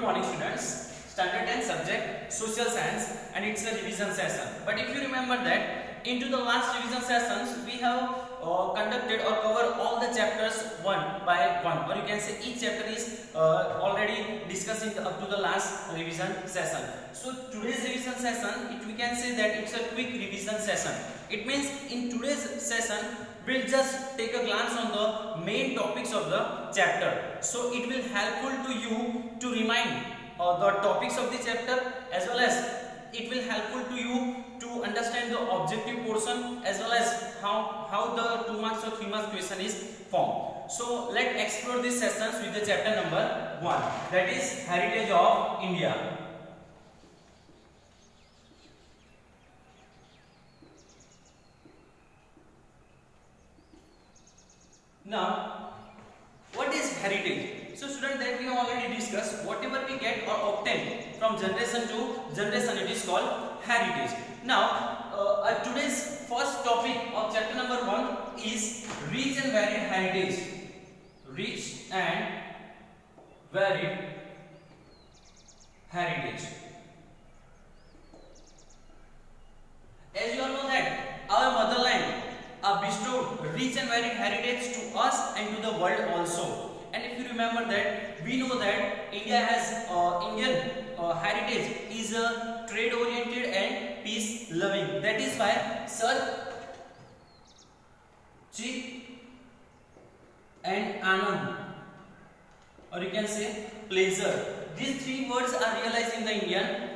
morning students, standard 10 subject social science and it's a revision session. But if you remember that into the last revision sessions we have conducted or covered all the chapters one by one, or you can say each chapter is already discussing up to the last revision session. So today's revision session, we can say that it's a quick revision session. It means in today's session we'll just take a glance on the main topics of the chapter. So it will helpful to you to remind the topics of the chapter, as well as it will helpful to you to understand the objective portion, as well as how the 2 marks or 3 marks question is formed. So let's explore these sessions with the chapter number 1, that is Heritage of India. Now, what is heritage? So student, that we have already discussed, whatever we get or obtain from generation to generation, it is called heritage. Now, today's first topic of chapter number 1 is rich and varied heritage. Rich and varied heritage. As you all know that our motherland bestowed rich and varied heritage to us and to the world also. And if you remember that, we know that India has Indian heritage is trade oriented and peace loving. That is why Sir Chit and Anand, or you can say pleasure, these three words are realized in the Indian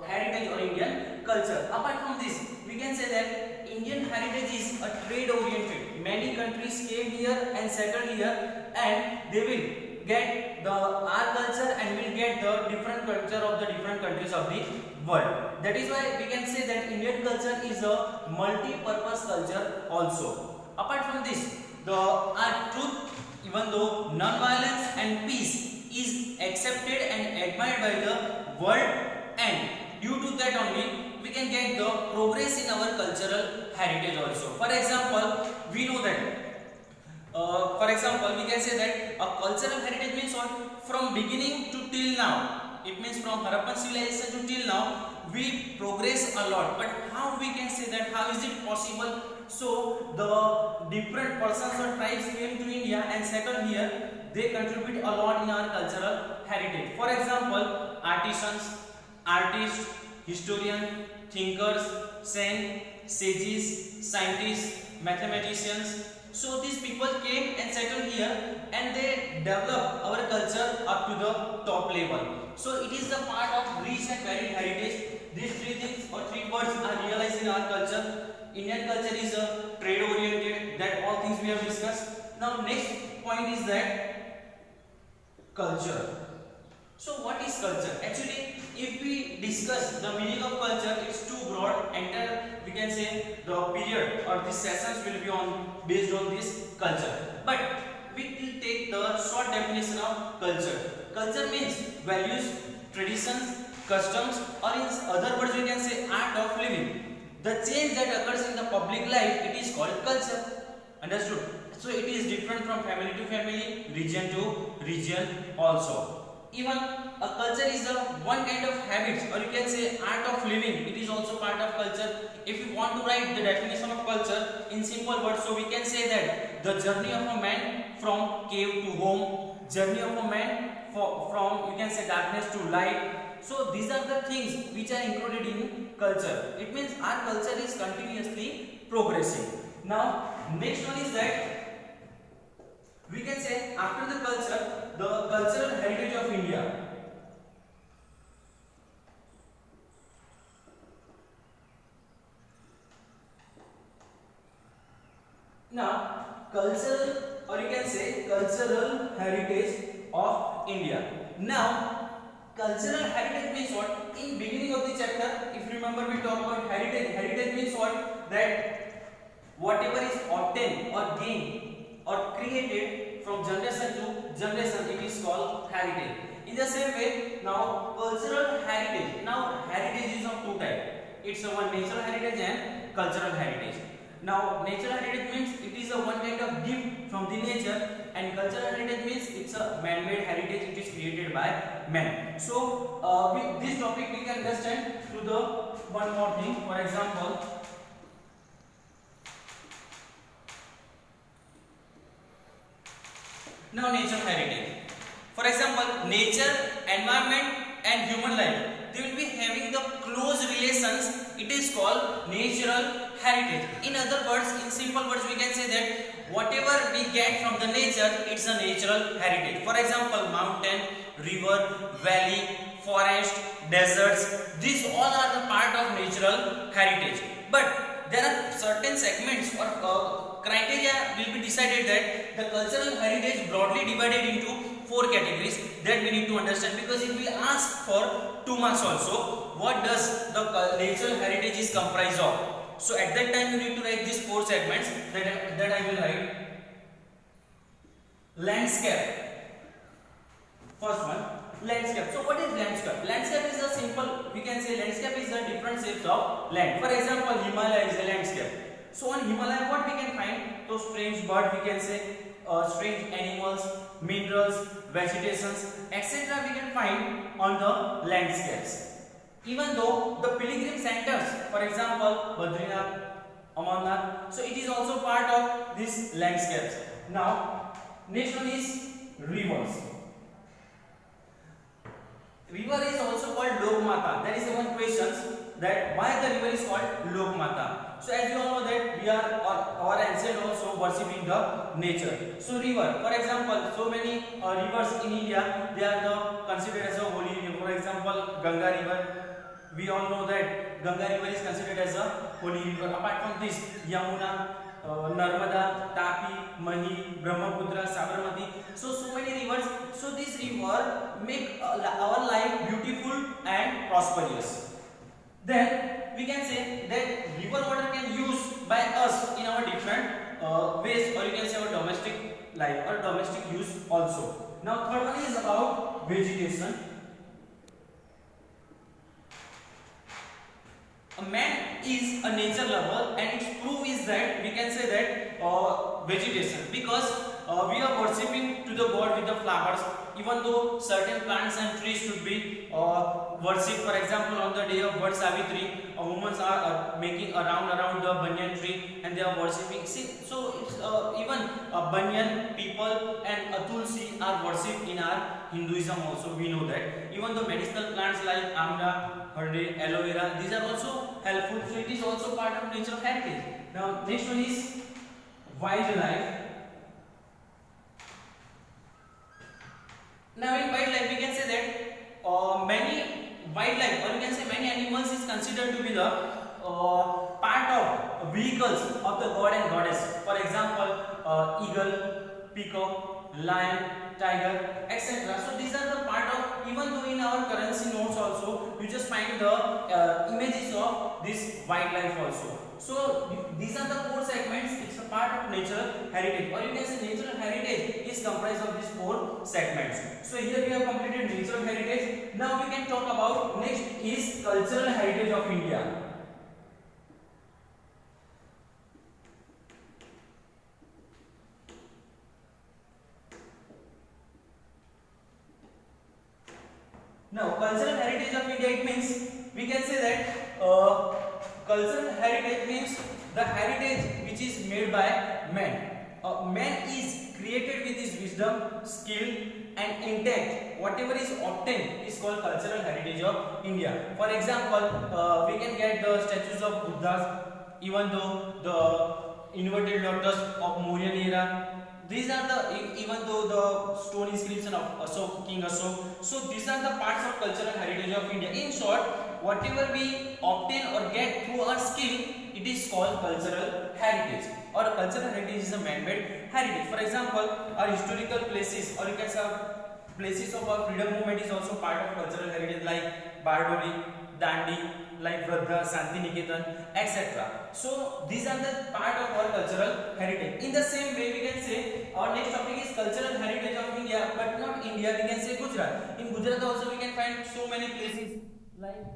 heritage or Indian culture. Apart from this, we can say that Indian heritage is a trade oriented. Many countries came here and settled here, and they will get our culture and will get the different culture of the different countries of the world. That is why we can say that Indian culture is a multi-purpose culture also. Apart from this, our truth, even though non-violence and peace is accepted and admired by the world, and due to that only we can get the progress in our cultural heritage also. For example, we know that we can say that a cultural heritage means what? From beginning to till now. It means from Harappan civilization to till now we progress a lot. But how we can say that? How is it possible? So the different persons or tribes came to India and settled here. They contribute a lot in our cultural heritage. For example, artisans, artists, historians, thinkers, sages, scientists, mathematicians. So these people came and settled here and they developed our culture up to the top level. So it is the part of rich and varied heritage. These three things or three words are realized in our culture. Indian culture is a trade oriented, that all things we have discussed. Now next point is that culture. So what is culture? Actually, if we discuss the meaning of culture, it's too broad. We can say the period or these sessions will be based on this culture. But we will take the short definition of culture. Culture means values, traditions, customs, or in other words we can say art of living. The change that occurs in the public life, it is called culture. Understood? So it is different from family to family, region to region also. Even a culture is one kind of habits, or you can say art of living. It is also part of culture. If you want to write the definition of culture in simple words, so we can say that the journey of a man from cave to home, journey of a man from you can say darkness to light. So these are the things which are included in culture. It means our culture is continuously progressing. Now next one is that we can say after the culture, the cultural heritage of India. Now, cultural, or you can say cultural heritage of India. Now, cultural heritage means what? In beginning of the chapter, if you remember, we talked about heritage. Heritage means what? That whatever is obtained or gained or created from generation to generation, it is called heritage. In the same way, now cultural heritage. Now heritage is of two types. It's one natural heritage and cultural heritage. Now, natural heritage means it is a one kind of gift from the nature, and cultural heritage means it's a man-made heritage. It is created by man. So, with this topic we can understand to the one more thing. For example, now nature heritage. For example, nature, environment, and human life, they will be having the close relations. It is called natural heritage. In other words, in simple words, we can say that whatever we get from the nature, it's a natural heritage. For example, mountain, river, valley, forest, deserts, these all are the part of natural heritage. But there are certain segments or criteria will be decided that the cultural heritage broadly divided into four categories that we need to understand, because it will ask for 2 marks also. What does the natural heritage is comprised of? So at that time you need to write these four segments that I will write. Landscape. First one, landscape. So what is landscape? Landscape is a simple, we can say landscape is the different shapes of land. For example, Himalaya is a landscape. So on Himalaya what we can find? So strange bird, we can say strange animals, minerals, vegetations, etc. we can find on the landscapes. Even though the pilgrim centers, for example Badrinath, Amarnath, so it is also part of these landscapes. Now next one is rivers. River is also called Lokmata. There is one question that why the river is called Lokmata. So as you all know that we are our ancient also worshipping the nature. So river, for example, so many rivers in India, they are considered as a holy river. For example, Ganga river. We all know that Ganga river is considered as a holy river. Apart from this, Yamuna, Narmada, Tapi, Mahi, Brahmaputra, Sabarmati. So many rivers. So this river make our life beautiful and prosperous. Then we can say that river water can use by us in our different ways, or you can say our domestic life or domestic use also. Now third one is about vegetation. A man is a nature lover, and its proof is that we can say that vegetation, because we are worshipping to the god with the flowers. Even though certain plants and trees should be worshipped, for example on the day of Vad Savitri, women are making around the banyan tree and they are worshipping. See, so it's even banyan people and tulsi are worshipped in our Hinduism also. We know that. Even the medicinal plants like amla, herde, aloe vera, these are also helpful. So it is also part of natural heritage. Now next one is wildlife. Now in wildlife we can say that many wildlife, or you can say many animals, is considered to be the part of vehicles of the god and goddess. For example, eagle, peacock, lion, tiger, etc. So these are the part of, even though in our currency notes also you just find the images of this wildlife also. So these are the four segments. It's a part of natural heritage, or you can say natural heritage is comprised of these four segments. So here we have completed natural heritage. Now we can talk about next is cultural heritage of India. Now cultural heritage of India, it means we can say that cultural heritage means the heritage which is made by man. Man is created with his wisdom, skill and intent. Whatever is obtained is called cultural heritage of India. For example, we can get the statues of Buddhas, even though the inverted lotus of Mauryan era. These are the, even though the stone inscription of Ashok, King Ashok. So these are the parts of cultural heritage of India. In short, whatever we obtain or get through our skill, it is called cultural heritage. Or cultural heritage is a man-made heritage. For example, our historical places, or you can say places of our freedom movement, is also part of cultural heritage, like Bardoli, Dandi, like Vardha, Santiniketan, etc. So these are the part of our cultural heritage. In the same way, we can say our next topic is cultural heritage of India, but not India. We can say Gujarat. In Gujarat also we can find so many places like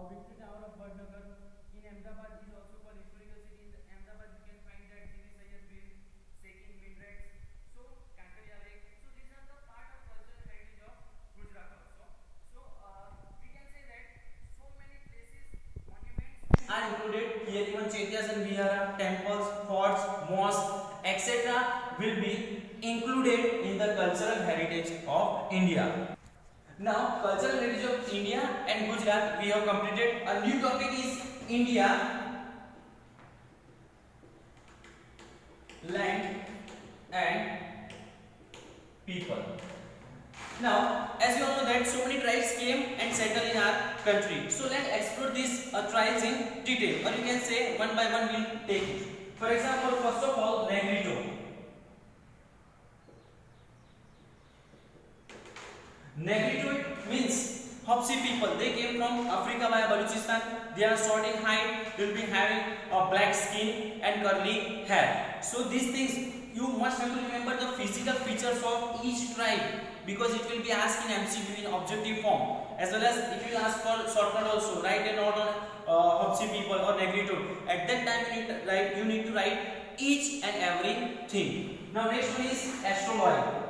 Victory Tower of Vadnagar. In Ahmedabad is also called historical city. In Ahmedabad we can find here even Chaityas and Vihara, temples, forts, mosques, etc. will be included in the cultural heritage of India. Now, cultural heritage of India and Gujarat we have completed. A new topic is India, land and people. Now, as you all know that so many tribes came and settled in our country. So let's explore these tribes in detail, or you can say one by one we'll take it. For example, first of all, Negrito. Negrito means Hopsi people. They came from Africa via Balochistan. They are short in height. They will be having a black skin and curly hair. So these things you must have to remember the physical features of each tribe, because it will be asked in MCQ in objective form, as well as it will ask for shortcut also. Write a note on Hopsi people or Negrito. At that time you need to write each and everything. Now next one is Astroloid.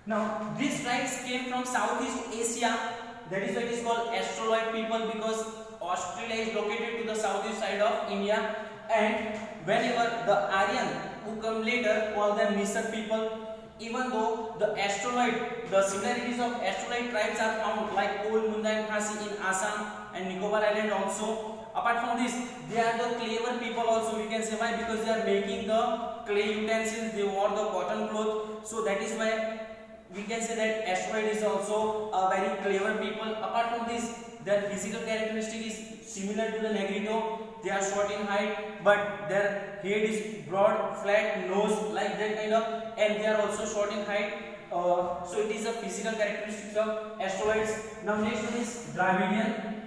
Now these tribes came from Southeast Asia. That is why it is called Astroloid people, because Australia is located to the southeast side of India, and whenever the Aryan who come later call them Misr people. Even though the similarities of Astroloid tribes are found like Kol, Munda and Khasi in Assam and Nicobar Island also. Apart from this, they are the clever people also. We can say why? Because they are making the clay utensils, they wore the cotton cloth. So that is why we can say that Astroloid is also a very clever people. Apart from this, their physical characteristic is similar to the Negrito. They are short in height, but their head is broad, flat, nose like that kind of, and they are also short in height. So it is a physical characteristics of Astroloids. Now next one is Dravidian.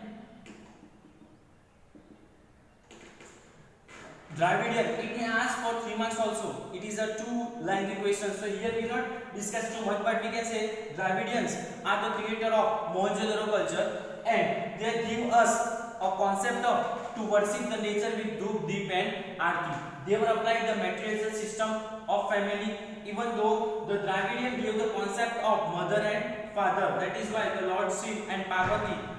Dravidian, it may ask for 3 marks also. It is a 2-line question. So here we will not discuss too much, but we can say Dravidians are the creator of Mohenjo-daro culture, and they give us a concept of to worship the nature with Dhuk, Deep and Aarti. They were applied the matriarchal system of family, even though the Dravidian gave the concept of mother and father. That is why the Lord Shiv and Parvati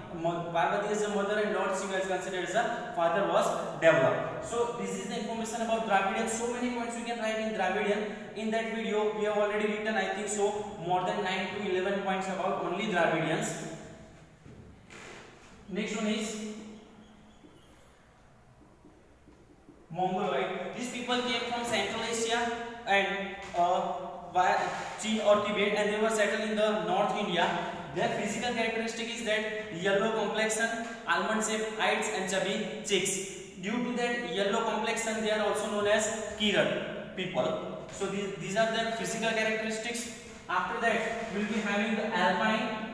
as a mother and Lord Shiva is considered as a father was developed. So this is the information about Dravidian. So many points we can write in Dravidian. In that video we have already written, I think so, more than 9 to 11 points about only Dravidians. Next one is Mongoloid. These people came from Central Asia and via China or Tibet, and they were settled in the North India. Their physical characteristic is that yellow complexion, almond shaped eyes and chubby cheeks. Due to that yellow complexion, they are also known as Kirat people. So these are their physical characteristics. After that, we will be having the Alpine,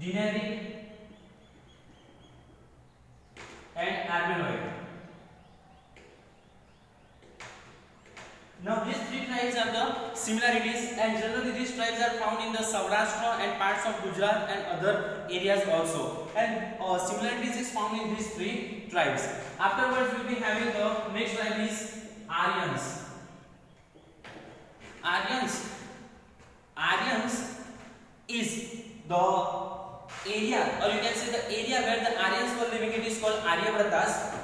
Dinaric and Armenoid. Now these three tribes have the similarities, and generally these tribes are found in the Saurashtra and parts of Gujarat and other areas also. And similarities is found in these three tribes. Afterwards we will be having the next tribe is Aryans. Aryans is the area, or you can say the area where the Aryans were living. It is called Aryavratas.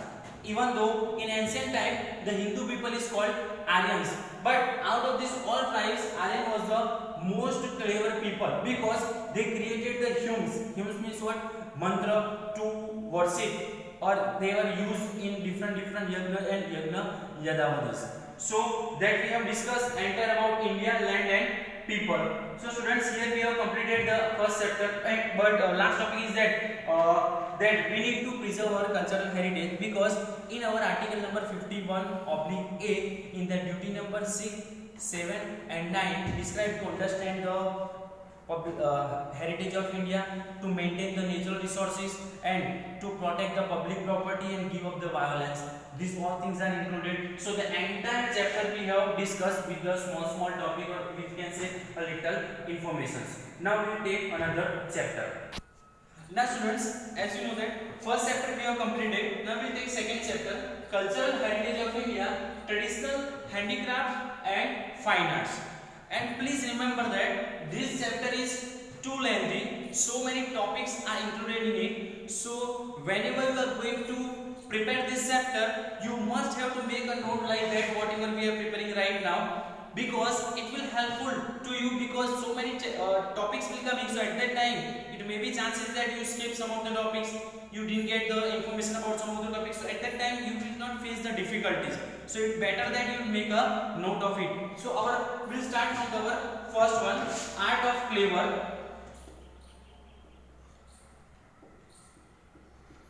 Even though in ancient time the Hindu people is called Aryans, but out of these all tribes, Aryan was the most clever people, because they created the hymns. Hymns means what? Mantra to worship, or they were used in different yagna and yagna yadavadis. So that we have discussed entire about India, land and people. So students, here we have completed the first chapter, but last topic is that we need to preserve our cultural heritage, because in our article number 51/A, in the duty number 6, 7 and 9 describe to understand the heritage of India, to maintain the natural resources and to protect the public property and give up the violence. These all things are included. So the entire chapter we have discussed with the small topic, or we can say a little information. Now we will take another chapter. Now students, as you know that first chapter we have completed. Now we will take second chapter, cultural heritage of India, traditional handicraft and fine arts. And please remember that this chapter is too lengthy, so many topics are included in it. So whenever you are going to prepare this chapter, you must have to make a note like that whatever we are preparing right now, because it will helpful to you, because so many topics will come in. So at that time it may be chances that you skip some of the topics, you didn't get the information about some of the topics. So at that time you will not face the difficulties. So it's better that you make a note of it. So we'll start from our first one, art of clay work.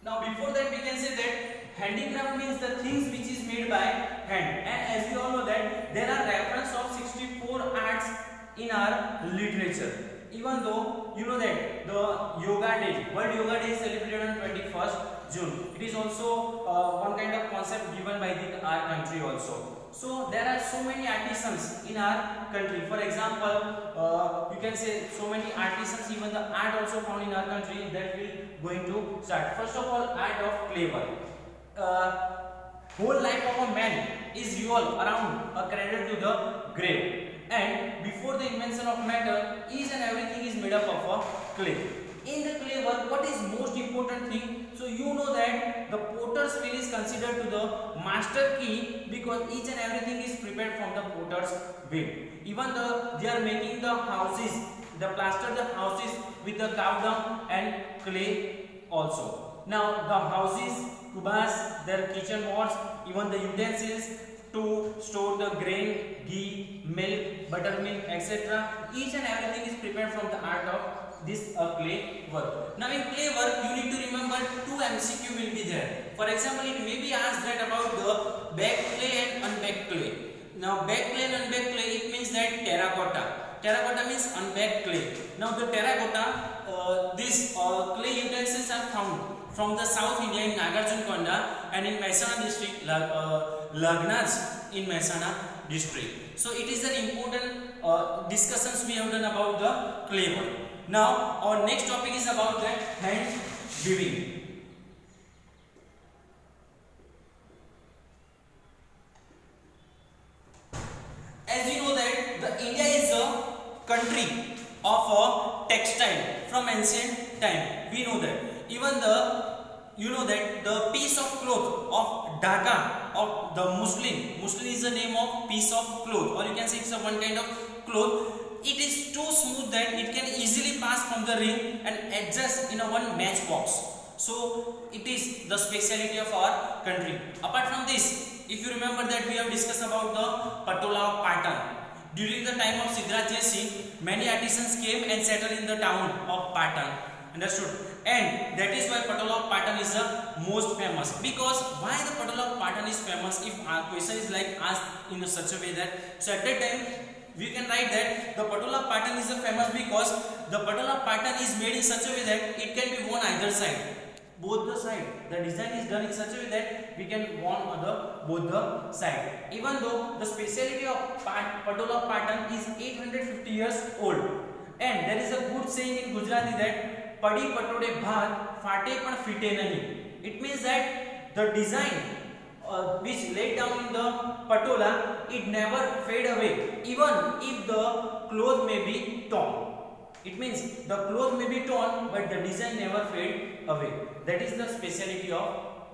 Now before that we can say that handicraft means the things which is made by hand, and as we all know that there are reference of 64 arts in our literature. Even though you know that the Yoga Day, World Yoga Day is celebrated on 21st June. It is also one kind of concept given by our country also. So there are so many artisans in our country. For example, you can say so many artisans, even the art also found in our country, that will going to start. First of all, art of clay work. Whole life of a man is revolved around a cradle to the grave. And before the invention of metal, each and everything is made up of a clay. In the clay work, what is most important thing? So you know that the potter's wheel is considered to the master key, because each and everything is prepared from the potter's wheel. Even they are making the houses, the plaster the houses with the cow dung and clay also. Now the houses, kubas, their kitchen pots, even the utensils to store the grain, ghee, milk, buttermilk, etc. Each and everything is prepared from the art of this clay work. Now in clay work, you need to remember two MCQ will be there. For example, it may be asked that about the baked clay and unbaked clay. Now baked clay and unbaked clay, it means that terracotta. Terracotta means unbaked clay. Now the terracotta, these clay utensils are found from the South India in Nagarjunakonda and in Mehsana district, Lagnaj in Mehsana district. So it is an important discussions we have done about the clay work. Now our next topic is about the hand weaving. As you know that the India is a country of a textile from ancient time. We know that. Even the piece of cloth of Dhaka of the Muslin is the name of piece of cloth, or you can say it's a one kind of cloth. It is too smooth that it can easily pass from the ring and adjust in a one matchbox. So it is the speciality of our country. Apart from this, if you remember that we have discussed about the Patola of Patan. During the time of Siddharth Singh, many artisans came and settled in the town of Patan. Understood? And that is why Patola of Patan is the most famous. Because why the Patola of Patan is famous? If our question is like asked in such a way that, so at that time we can write that the Patola of Patan is famous because the Patola of Patan is made in such a way that it can be worn either side. Both the side. The design is done in such a way that we can worn on both the side. Even though the speciality of Patola of Patan is 850 years old. And there is a good saying in Gujarati that Padi patode bhat fate pan fite nahi. It means that the design which laid down in the patola, it never fade away, even if the cloth may be torn. It means the cloth may be torn, but the design never fade away. That is the speciality of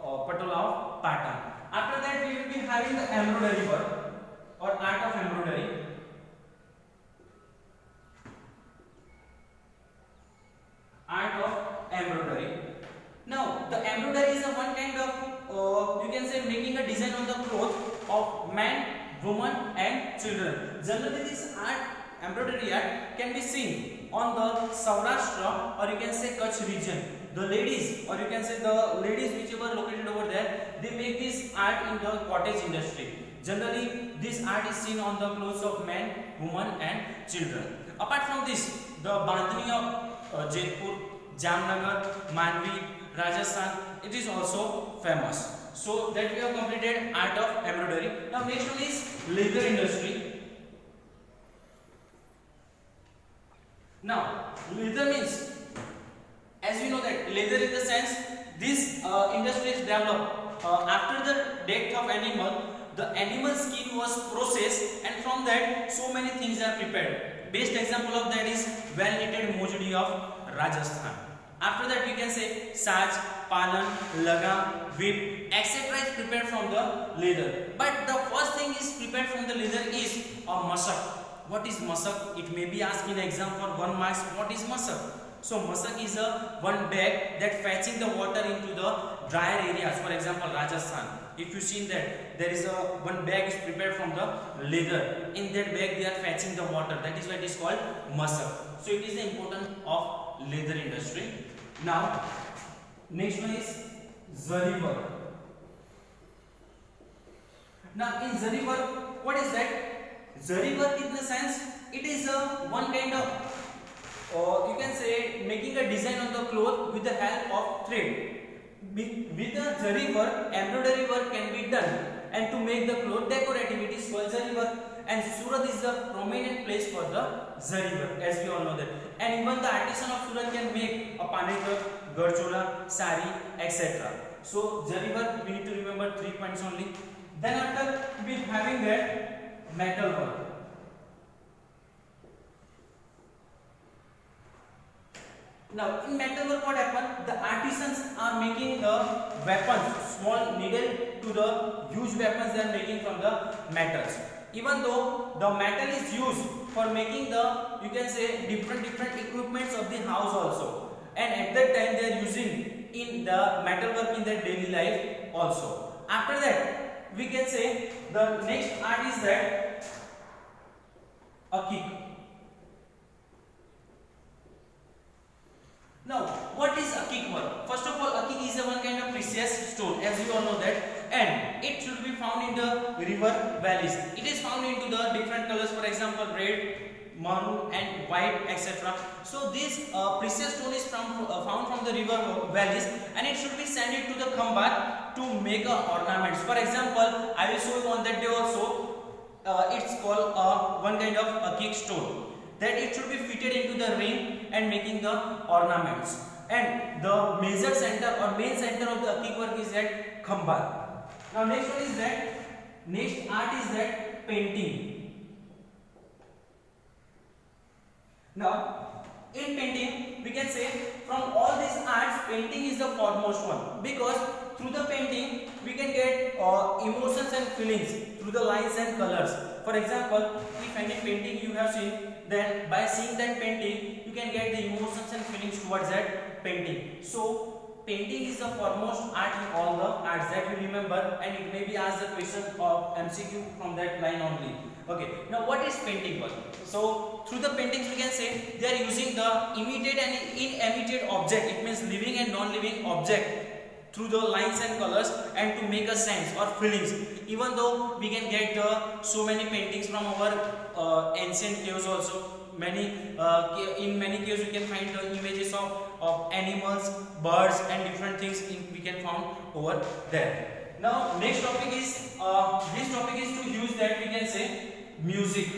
Patola of Patan. After that, we will be having the embroidery work or art of embroidery. Art of embroidery. Now, the embroidery is a one kind of you can say making a design on the cloth of man, woman, and children. Generally, this art, embroidery art, can be seen on the Saurashtra or you can say Kutch region. The ladies, or you can say the ladies whichever located over there, they make this art in the cottage industry. Generally, this art is seen on the clothes of men, women, and children. Apart from this, the Bandhani of Jaipur, Jamnagar, Manvi, Rajasthan, it is also famous. So that we have completed art of embroidery. Now next one is leather industry. Now leather means, as we know that leather in the sense this industry is developed after the death of animal. The animal skin was processed and from that so many things are prepared. Best example of that is well knitted mojdi of Rajasthan. After that we can say saj, palan, lagam, whip, etc. is prepared from the leather. But the first thing is prepared from the leather is a masak. What is masak? It may be asked in exam for 1 marks. What is masak? So masak is a one bag that fetching the water into the drier areas. For example, Rajasthan. If you seen that there is a one bag is prepared from the leather. In that bag they are fetching the water. That is why it is called masak. So it is the importance of leather industry. Now next one is zari work. Now in zari work, what is that? Zari work in the sense it is a one kind of you can say making a design on the cloth with the help of thread. With the zari work, embroidery work can be done, and to make the cloth decorative it is called zari work. And Surat is the prominent place for the zari work, as we all know that. And even the artisan of Surat can make a panetak, garchola, sari, etc. So zari work we need to remember 3 points only. Then after we having that metal work. Now in metal work what happens? The artisans are making the weapons, small needle to the huge weapons they are making from the metals. Even though the metal is used for making the, you can say, different equipments of the house also, and at that time they are using in the metal work in their daily life also. After that we can say the next art is that a kick. Now, what is akik work? First of all, akik is a one kind of precious stone, as you all know that, and it should be found in the river valleys. It is found into the different colors, for example, red, maroon, and white, etc. So this precious stone is found from the river valleys, and it should be sent it to the khambat to make ornaments. For example, I will show you on that day also. It's called one kind of akik stone, that it should be fitted into the ring and making the ornaments. And the major center or main center of the akik work is that khambat. Now next one is that, next art is that painting. Now in painting we can say from all these arts painting is the foremost one, because through the painting we can get emotions and feelings through the lines and colors. For example, if any painting you have seen, then by seeing that painting you can get the emotions and feelings towards that painting. So painting is the foremost art in all the arts that you remember, and it may be asked the question of MCQ from that line only. Okay, now what is painting work? So through the paintings we can say they are using the imitate and inimitate object, it means living and non-living object, through the lines and colors, and to make a sense or feelings. Even though we can get so many paintings from our ancient caves also, in many caves you can find the images of animals, birds, and different things we can find over there. Now next topic is this topic is to use that we can say music.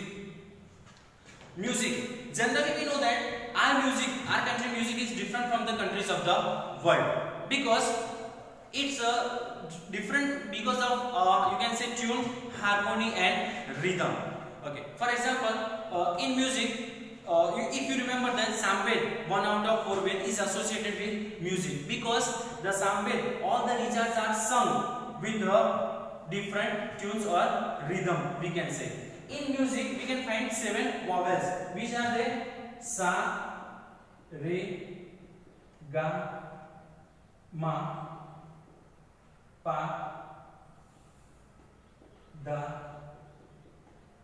Music, generally we know that our country music is different from the countries of the world, because it's different because of you can say tune, harmony, and rhythm. Okay, for example, in music, if you remember that samved, 1 out of 4 Ved is associated with music, because the samved, all the rituals are sung with the different tunes or rhythm we can say. In music we can find 7 vowels, which are they? Sa, Re, Ga, Ma, Pa, Da,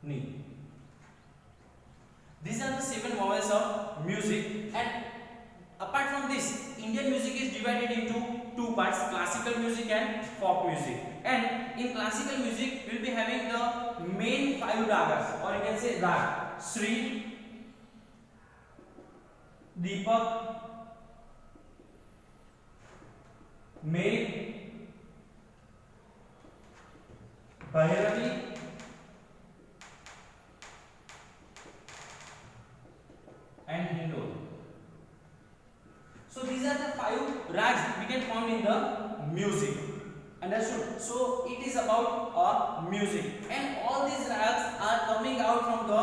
Ni. These are the 7 vowels of music, and apart from this, Indian music is divided into 2 parts: classical music and folk music. And in classical music, we will be having the main 5 ragas, or you can say rag: Sri, Deepak, Megh, Bhairavi, and Hindol. So these are the 5 rags we can find in the music. Understood? So it is about music, and all these rags are coming the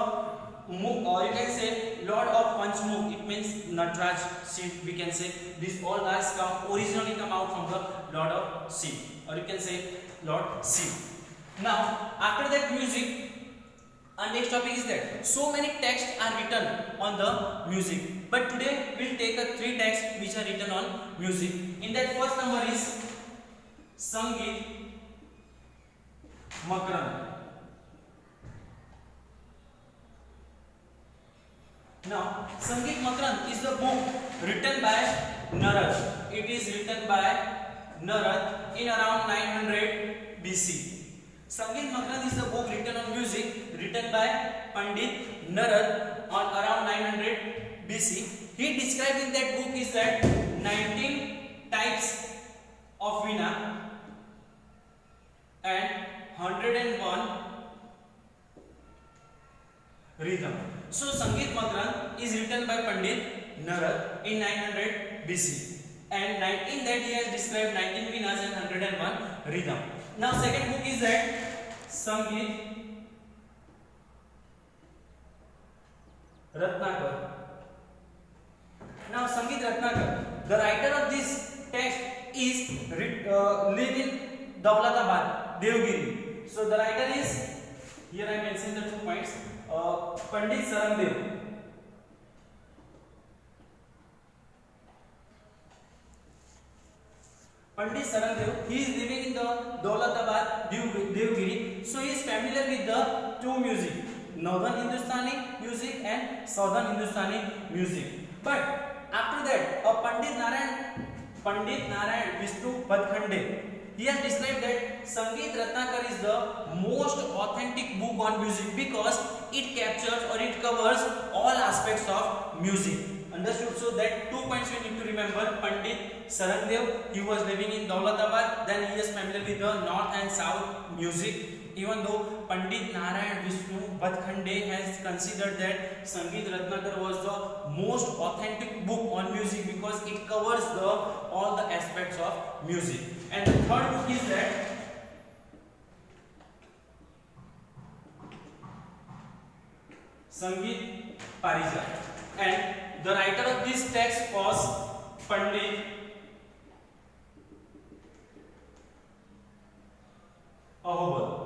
Mukh, or you can say Lord of Panchmukh. It means Nataraj Shiv. We can say these all guys originally come out from the Lord of Shiv, or you can say Lord Shiv. Now after that music, our next topic is that so many texts are written on the music, but today we'll take a 3 texts which are written on music. In that first number is Sangeet Makarand. Now Sangeet Makarand is the book written by Narad. It is written by Narad in around 900 BC. Sangeet Makarand is the book written on music, written by Pandit Narad on around 900 BC. He described in that book is that 19 types of veena and 101 rhythm. So Sangeet Makarand is written by Pandit Narad in 900 BC, and in that he has described 19 veenas and 101 rhythm. Now second book is that Sangeet Ratnakar. Now Sangeet Ratnakar, the writer of this text is live in Daulatabad, Devgiri. So the writer is, here I mentioned the 2 points, Pandit Sarangdev. Pandit Sarangdev, he is living in the Daulatabad, Devgiri. So he is familiar with the 2 music, Northern Hindustani music and Southern Hindustani music. But after that, Pandit Narayan Vishnu Badkhande, he has described that Sangeet Ratnakar is the most authentic book on music because it captures or it covers all aspects of music. Understood? So that 2 points we need to remember. Pandit Sarangdev, he was living in Daulatabad, then he is familiar with the North and South music. Even though Pandit Narayan Vishnu Badkhande has considered that Sangeet Ratnakar was the most authentic book on music because it covers all the aspects of music. And the third book is that Sangeet Parijat, and the writer of this text was Pandit Ahobal.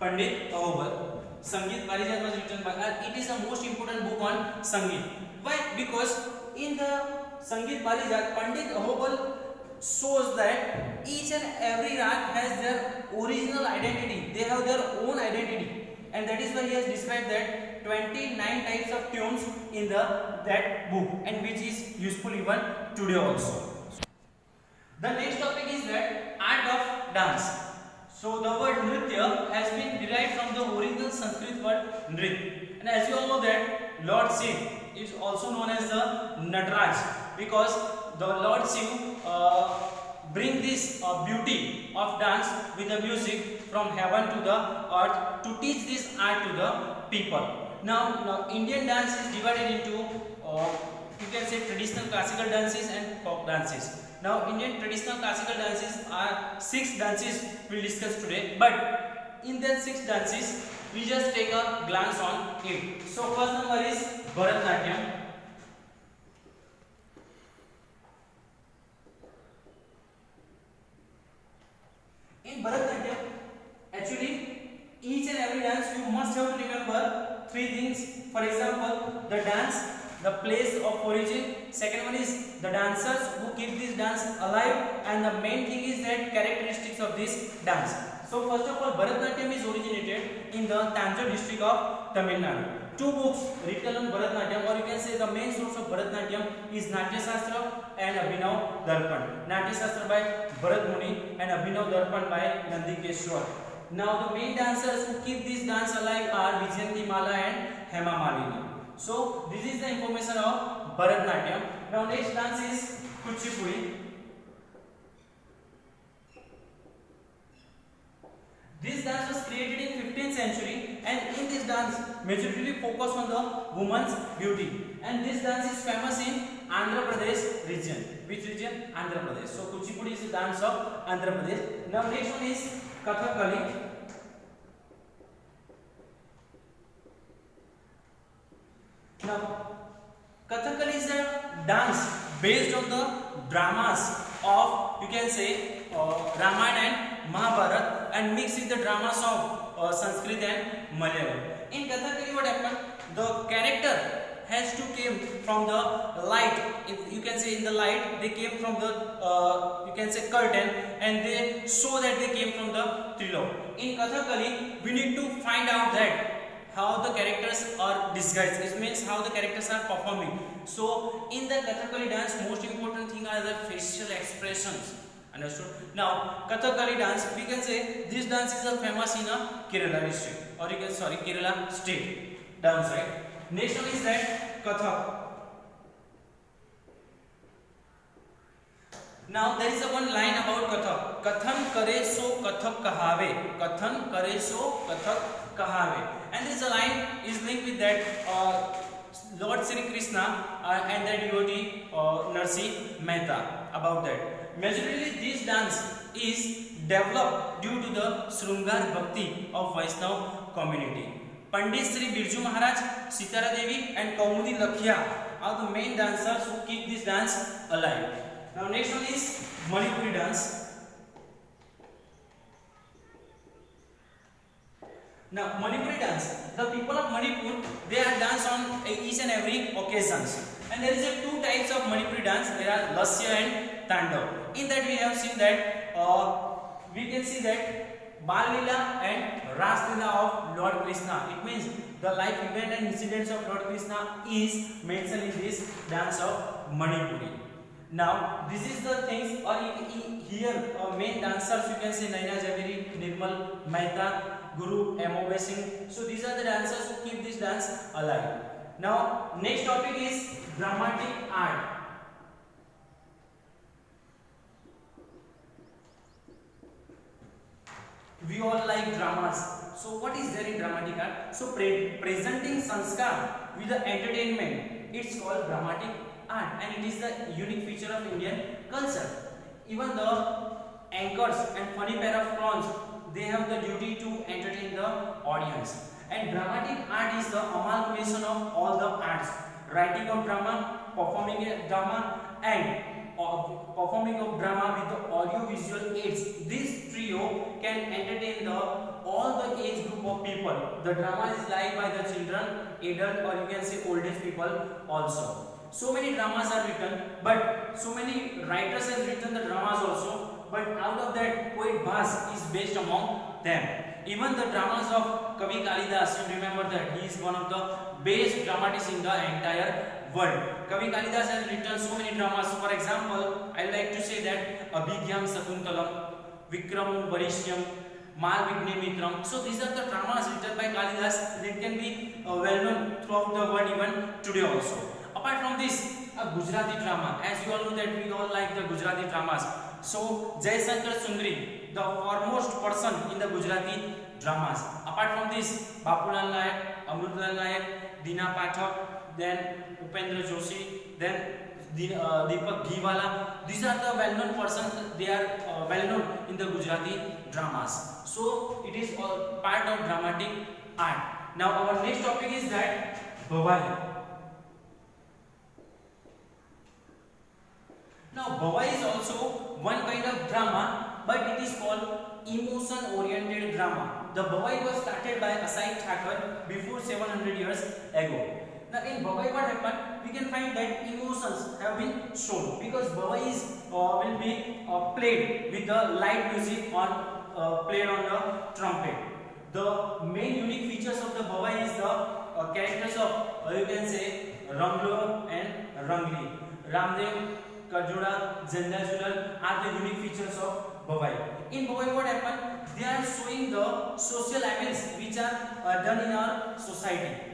Pandit Ahobal. Sangeet Parijat was written by, and it is the most important book on Sangeet. Why? Because in the Sangeet Parijat, Pandit Ahobal shows that each and every rag has their original identity. They have their own identity, and that is why he has described that 29 types of tunes in that book, and which is useful even today also. The next topic is that art of dance. So the word Nritya has been derived from the original Sanskrit word Nrit, and as you all know that Lord Shiv is also known as the Nataraj because the Lord Shiv bring this beauty of dance with the music from heaven to the earth to teach this art to the people. Now Indian dance is divided into you can say traditional classical dances and folk dances. Now Indian traditional classical dances are 6 dances we'll discuss today, but in that 6 dances we just take a glance on it. So first number is Bharatnatyam. In Bharatnatyam, actually each and every dance you must have to remember 3 things. For example, the dance, the place of origin. Second one is the dancers who keep this dance alive, and the main thing is that characteristics of this dance. So first of all, Bharatnatyam is originated in the Tanjore district of Tamil Nadu. 2 books written on Bharatnatyam, or you can say the main source of Bharatnatyam is Natya Shastra and Abhinav Darpan. Natya Shastra by Bharat Muni and Abhinav Darpan by Nandikeshwar. Now the main dancers who keep this dance alive are Vijayantimala and Hema Malini. So this is the information of Bharatnatyam. Now next dance is Kuchipudi. This dance was created in 15th century, and in this dance majorly focused on the woman's beauty. And this dance is famous in Andhra Pradesh region. Which region? Andhra Pradesh. So Kuchipudi is the dance of Andhra Pradesh. Now next one is Kathakali. Now, Kathakali is a dance based on the dramas of, you can say, Ramayana and Mahabharata, and mixed with the dramas of Sanskrit and Malayalam. In Kathakali, what happened? The character has to came from the light. If you can say in the light, they came from the you can say curtain, and they show that they came from the trilog. In Kathakali, we need to find out that how the characters are disguised. It means how the characters are performing. So in the Kathakali dance, most important thing are the facial expressions. Understood? Now Kathakali dance, we can say this dance is famous in a Kerala district, or you can Kerala state dance, right? Next one is that Kathak. Now there is a one line about Kathak. Kathan kare so Kathak kahave. Kathan kare so Kathak kahave. And this line is linked with that Lord Sri Krishna and the devotee Narsi Mehta about that. Majorly this dance is developed due to the Srungar Bhakti of Vaishnav community. Pandit Sri Birju Maharaj, Sitara Devi and Kaumudi Lakhia are the main dancers who keep this dance alive. Now next one is Manipuri dance. Now Manipuri dance, the people of Manipur, they are dance on each and every occasions. And there is a two types of Manipuri dance. There are Lasya and Tandav. In that we have seen that we can see that Bal Leela and Ras Leela of Lord Krishna. It means the life event and incidents of Lord Krishna is mentioned in this dance of Manipuri. Now this is the things, or here main dancers you can say Naina Javeri, Nirmal Mehta, Guru M.O.B. Singh. So these are the dancers who keep this dance alive. Now next topic is dramatic art. We all like dramas. So what is there in dramatic art? So presenting sanskar with the entertainment, it's called dramatic art, and it is the unique feature of Indian culture. Even the anchors and funny pair of clowns, they have the duty to entertain the audience. And dramatic art is the amalgamation of all the arts: writing of drama, performing a drama, and performing of drama with the audio visual aids. This trio can entertain all the age group of people. The drama is liked by the children, adult, or you can say old age people also. So many dramas are written, but so many writers have written the dramas also, but out of that, poet Bhas is based among them. Even the dramas of Kavi Kalidas, you remember that he is one of the best dramatists in the entire world. Kavi Kalidas has written so many dramas. For example, I like to say that Abhigyam Sakuntalam, Vikram Varishyam, Malvigne Mitram. So these are the dramas written by Kalidas that can be well known throughout the world even today also. Apart from this, a Gujarati drama. As you all know that we all like the Gujarati dramas. So Jaishankar Sundari, the foremost person in the Gujarati dramas. Apart from this, Bapulal Nayak, Amrutlal Nayak, Dina Pathak, then Upendra Joshi, then Deepak Ghiwala. These are the well-known persons. They are well-known in the Gujarati dramas. So it is all part of dramatic art. Now our next topic is that Bhavai. Now Bhavai is also one kind of drama, but it is called emotion-oriented drama. The Bhavai was started by Asai Thakur before 700 years ago. Now in Bhavai what happened? We can find that emotions have been shown, because Bhavai is will be played with the light music on played on the trumpet. The main unique features of the Bhavai is the characters of you can say Ranglo and Rangli. Ramdev, Kajoda, Zendajulal are the unique features of Bhavai. In Bhavai what happened? They are showing the social events which are done in our society.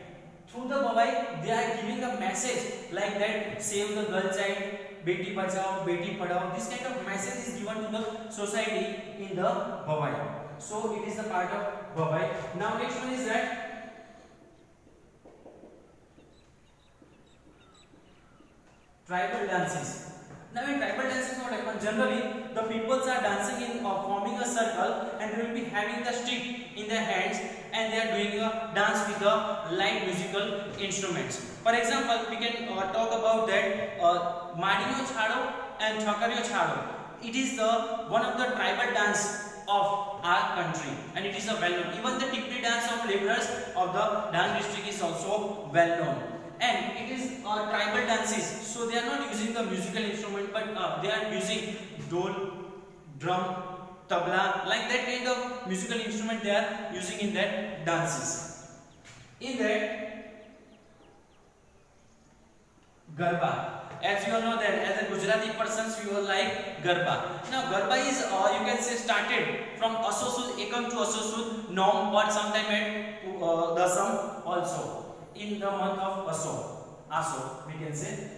Through the Bhavai, they are giving a message like that: save the girl child, Beti Bachao, Beti Padhao. This kind of message is given to the society in the Bhavai. So it is the part of Bhavai. Now next one is that tribal dances. Now in tribal dances what happens? Generally the peoples are dancing in forming a circle, and they will be having the stick in their hands, and and they are doing a dance with the light musical instruments. For example, we can talk about that Madinyo Chhado and Chhakaryo Chhado. It is one of the tribal dance of our country, and it is a well known. Even the Tipri dance of laborers of the Dang district is also well known, and it is tribal dances. So they are not using the musical instrument, but they are using dole, drum, tabla, like that kind of musical instrument they are using in their dances. In that Garba, as you all know that as a Gujarati persons you all like Garba. Now Garba is you can say started from Asosud Ekam to Asosud Nom, or sometime at Dasam also in the month of Aso we can say.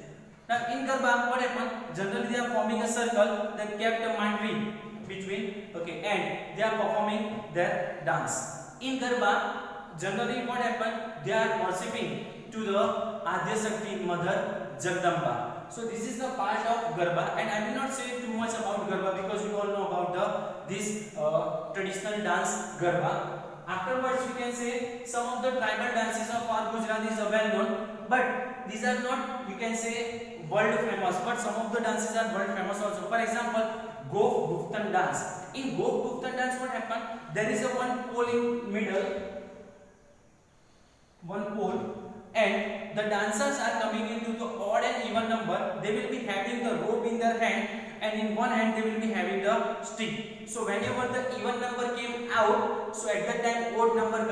Now in Garba what happened? Generally they are forming a circle, then kept a mandri between, okay, and they are performing their dance. In Garba generally what happened? They are worshipping to the Adya Shakti Mother Jagdamba. So this is the part of Garba, and I will not say too much about Garba because you all know about this traditional dance Garba. Afterwards we can say some of the tribal dances of our Gujaratis are well known, but these are not, you can say, world famous, but some of the dances are world famous also. For example, Gof Guftan dance. In Gof Guftan dance what happened? There is a one pole in middle, one pole, and the dancers are coming into the odd and even number. They will be having the rope in their hand, and in one hand they will be having the stick. So whenever the even number came out, so at that time odd number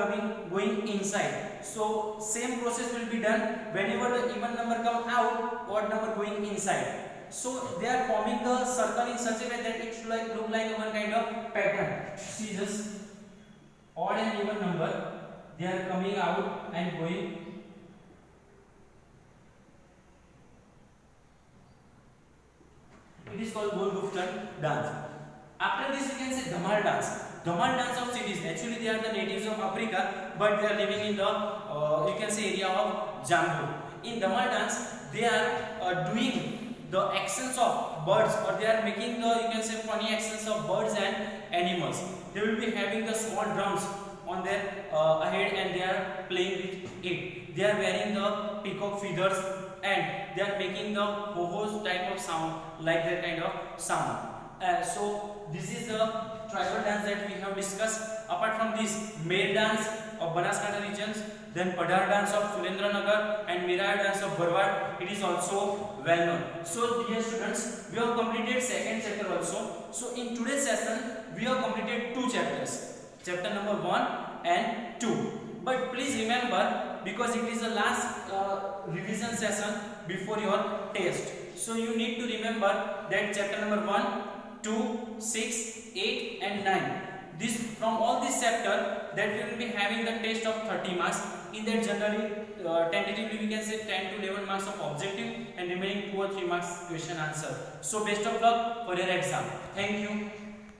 going inside. So same process will be done whenever the even number come out, odd number going inside. So they are forming the circle in such a way that it should look like one kind of pattern. See, just odd and even number, they are coming out and going. It is called Gol Guftan dance. After this, we can say Dhamal dance. Dhamal dance of cities. Actually, they are the natives of Africa, but they are living in the you can say area of Jammu. In Dhamal dance, they are doing the actions of birds, or they are making the, you can say, funny actions of birds and animals. They will be having the small drums on their head, and they are playing with it. They are wearing the peacock feathers, and they are making the ho-ho type of sound, like that kind of sound. So this is the tribal dance that we have discussed. Apart from this, Mer dance of Banaskantha regions, then Padhar dance of Surendranagar, and Mirai dance of Barwad, it is also well known. So dear students, we have completed second chapter also. So in today's session, we have completed two chapters, chapter number 1 and 2. But please remember, because it is the last revision session before your test, so you need to remember that chapter number 1, 2, 6, 8 and 9. This, from all this chapter, that we will be having the test of 30 marks. In that generally, tentatively we can say 10 to 11 marks of objective, and remaining 2 or 3 marks question answer. So best of luck for your exam. Thank you.